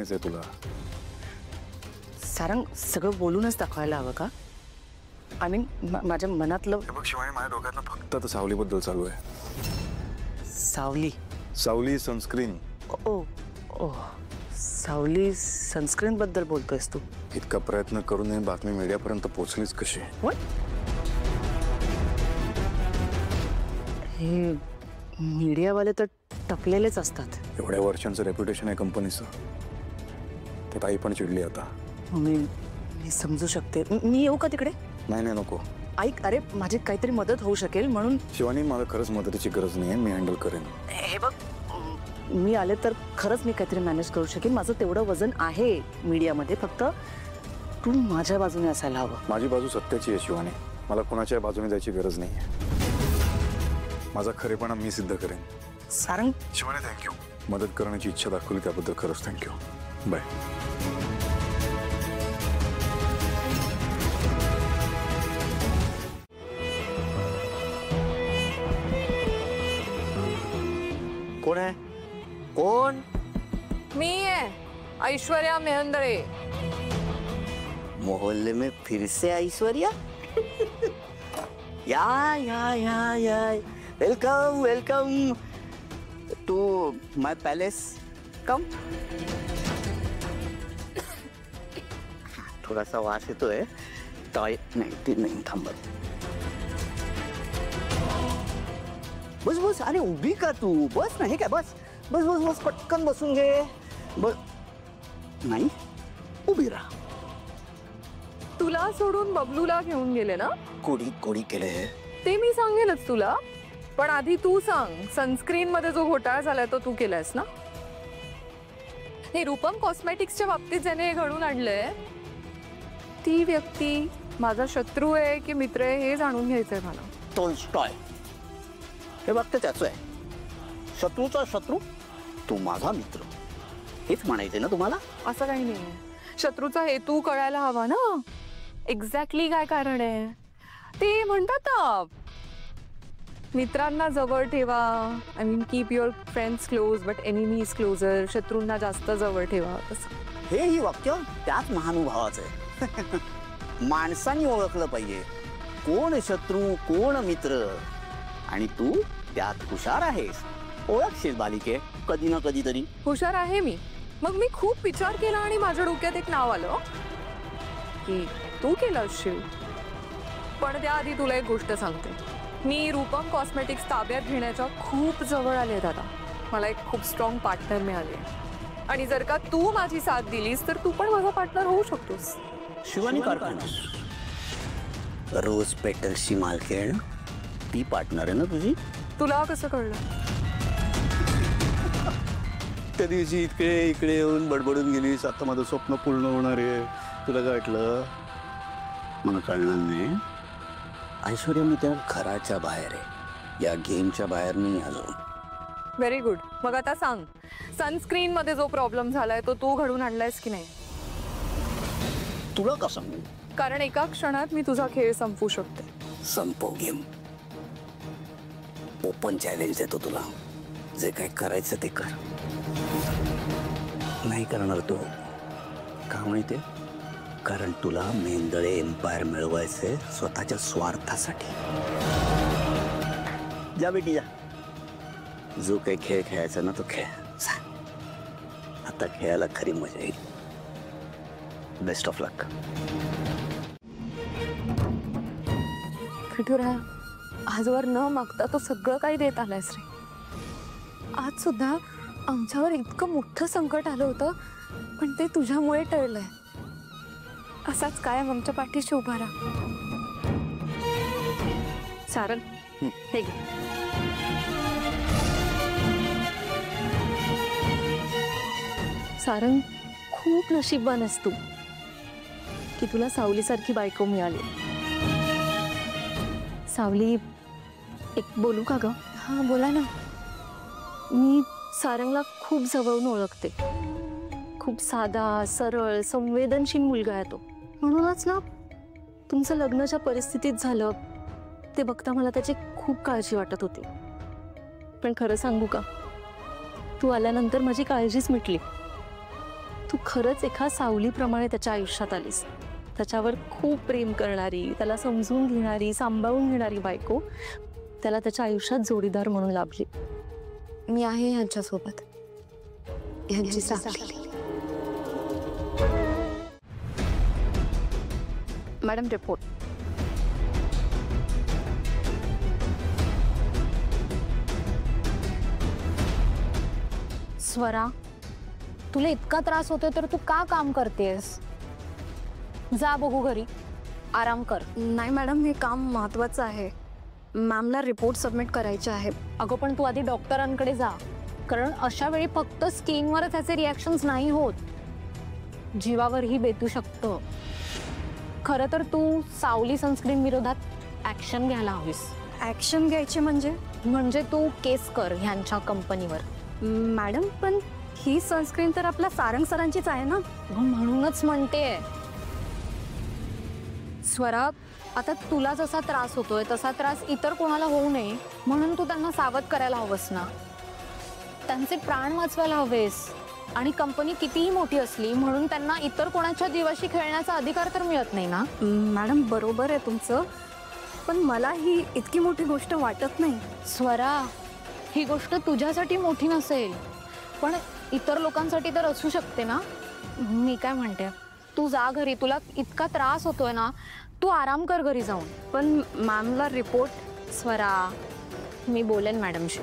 म्हणायचंय तुला? सारंग, सगळं बोलूनच दाखवायला हवं का? आय मीन माझ्या मनातलं. शिवानी, माझ्या डोक्यात फक्त आता सावलीबद्दल चालू आहे. सावली? सावली सनस्क्रीन. ओ ओ, सावली सनस्क्रीन बद्दल बोलतोयस तू? इतका प्रयत्न करून बातमी मीडियापर्यंत पोहोचलीच कशी? हे मीडियावाले तर टपलेलेच असतात. एवढ्या वर्षांचं रेप्युटेशन आहे कंपनीचं. ते ताई पण चिडली आता. मी समजू शकते. मी येऊ का तिकडे? नाही नाही, नको. ऐक, अरे माझी काहीतरी मदत होऊ शकेल म्हणून. शिवानी, मला खरंच मदतीची गरज नाही आहे. मी हँडल करेन. हे बघ, मी आले तर खरंच मी काहीतरी मॅनेज करू शकेन. माझं तेवढं वजन आहे मीडियामध्ये. फक्त तू माझ्या बाजूने असायला हवं. माझी बाजू सत्याची आहे शिवानी. मला कोणाच्या बाजूने जायची गरज नाही आहे. माझा खरेपणा मी सिद्ध करेन. सारंग. शिवानी, थँक्यू. मदत करण्याची इच्छा दाखवली त्याबद्दल खरंच थँक्यू. बाय. कोण आहे? कोण? मी है ऐश्वर्या मेहंदळे. मोहल्ले में फिर से ऐश्वर्या? या या या या, welcome welcome to my palace. Come. थोडासा वास येतोय. टॉय नाही, ते नाही थांबत. बस बस. अरे उभी का तू? बस नाही काय? बस बस बस बस, पटकन बसून घे. बस. नाही, उभी राहा. तुला सोडून बबलूला घेऊन गेले ना? कोडी कोडी केले ते मी सांगेलच तुला, पण आधी तू सांग, सनस्क्रीन मध्ये जो घोटाळा झालाय तो तू केलायस ना? हे रूपम कॉस्मेटिक्सच्या बाबतीत ज्याने घडून आणलंय, ती व्यक्ती माझा शत्रू आहे की मित्र आहे हे जाणून घ्यायचंय मला. टॉय हे बघते त्याचं आहे. शत्रूचा शत्रू, तू माझा मित्र, हेच म्हणायचंय ना तुम्हाला? असं काही नाही. शत्रूचा हेतू कळायला हवा ना. एक्झॅक्टली काय कारण आहे ते म्हणतात ना, मित्रांना जवळ ठेवा. I mean keep your friends close but enemies closer. शत्रूंना जास्त जवळ ठेवा. तसं हे वाक्य त्याच महानुभावाचं आहे. माणसांनी ओळखलं पाहिजे कोण शत्रू कोण मित्र, आणि तू त्यात हुशार आहेस. ओळखशील बालिके, कधी ना कधी तरी. हुशार आहे मी. मग मी खूप विचार केला आणि माझ्या डोक्यात एक नाव आलं की तू केलं असशील. पण त्याआधी तुला एक गोष्ट सांगते. मी रूपम कॉस्मेटिक्स ताब्यात घेण्याच्या खूप जवळ आले दादा. मला एक खूप स्ट्रॉंग पार्टनर मिळाले, आणि जर का तू माझी साथ दिलीस तर तू पण माझा पार्टनर होऊ शकतोस. शिवानी कारखाना, रोज पेटल्सची मालकीण, ती पार्टनर आहे ना तुझी? तुला कसं कळलं? त्या दिवशी इकडे येऊन बडबडून गेलीस, आता माझं स्वप्न पूर्ण होणार आहे. तुला काय वाटलं? मला कळणार नाही. ऐश्वर्या, मी त्या घराच्या बाहेर आहे, या गेमच्या बाहेर नाही आलो. Very good. मग आता सांग, सनस्क्रीन मध्ये जो प्रॉब्लेम झालाय तो तू घडून आणलायस की नाही? तुला का सांगू? कारण एका क्षणात मी तुझा खेळ संपवू शकते. संपव गेम. ओपन चॅलेंज देतो तुला. जे काय करायचं ते कर. नाही करणार तो का माहितीये? कारण तुला मेंदळे एम्पायर मिळवायचे स्वतःच्या स्वार्थासाठी. जा बेटी जा. जो काही खेळ खेळायचा ना तो खेळ. आता खेळायला खरी मजा येईल. बेस्ट ऑफ लक. विठुरा, आजवर न मागता तो सगळं काही देत आलायस रे. आज सुद्धा आमच्यावर इतकं मोठं संकट आलं होतं, पण ते तुझ्यामुळे टळलंय. असाच कायम आमच्या पाठीशी उभा राहा. सारंग, हे घे. सारंग, खूप नशीबवान आहेस तू की तुला सावलीसारखी बायको मिळाली. सावली, एक बोलू का ग? हा बोला ना. मी सारंगला खूप जवळून ओळखते. खूप साधा, सरळ, संवेदनशील मुलगा आहे तो. म्हणूनच ना तुमचं लग्नाच्या परिस्थितीत झालं ते बघता मला त्याची खूप काळजी वाटत होती. पण खरं सांगू का, तू आल्यानंतर माझी काळजीच मिटली. तू खरंच एका सावलीप्रमाणे त्याच्या आयुष्यात आलीस. त्याच्यावर खूप प्रेम करणारी, त्याला समजून घेणारी, सांभाळून घेणारी बायको त्याला त्याच्या आयुष्यात जोडीदार म्हणून लाभली. मी आहे यांच्यासोबत, यांची सावली. Madam report. स्वरा, तुला इतका त्रास होतोय तर तू का काम करतेस? जा बघू घरी, आराम कर. नाही मॅडम, हे काम महत्त्वाचं आहे. मॅमला रिपोर्ट सबमिट करायचे आहे. अगं पण तू आधी डॉक्टरांकडे जा, कारण अशा वेळी फक्त स्किनवरच त्याचे रिॲक्शन्स नाही होत, जीवावरही बेतू शकतं. खरं तर तू सावली सनस्क्रीन विरोधात ॲक्शन घ्यायला हवीस. ॲक्शन घ्यायची म्हणजे तू केस कर ह्यांच्या कंपनीवर. मॅडम, पण ही सनस्क्रीन तर आपल्या सारंग सरांचीच आहे ना. म्हणूनच म्हणते स्वरा, आता तुला जसा त्रास होतोय तसा त्रास इतर कोणाला होऊ नये म्हणून तू त्यांना सावध करायला हवंस ना. त्यांचे प्राण वाचवायला हवेस. आणि कंपनी कितीही मोठी असली म्हणून त्यांना इतर कोणाच्या जीवाशी खेळण्याचा अधिकार तर मिळत नाही ना. मॅडम, बरोबर आहे तुमचं, पण मला ही इतकी मोठी गोष्ट वाटत नाही. स्वरा, ही गोष्ट तुझ्यासाठी मोठी नसेल पण इतर लोकांसाठी तर असू शकते ना. मी काय म्हणते, तू जा घरी, तुला इतका त्रास होतोय ना, तू आराम कर घरी जाऊन. पण मॅमला रिपोर्ट. स्वरा, मी बोलेन मॅडमशी.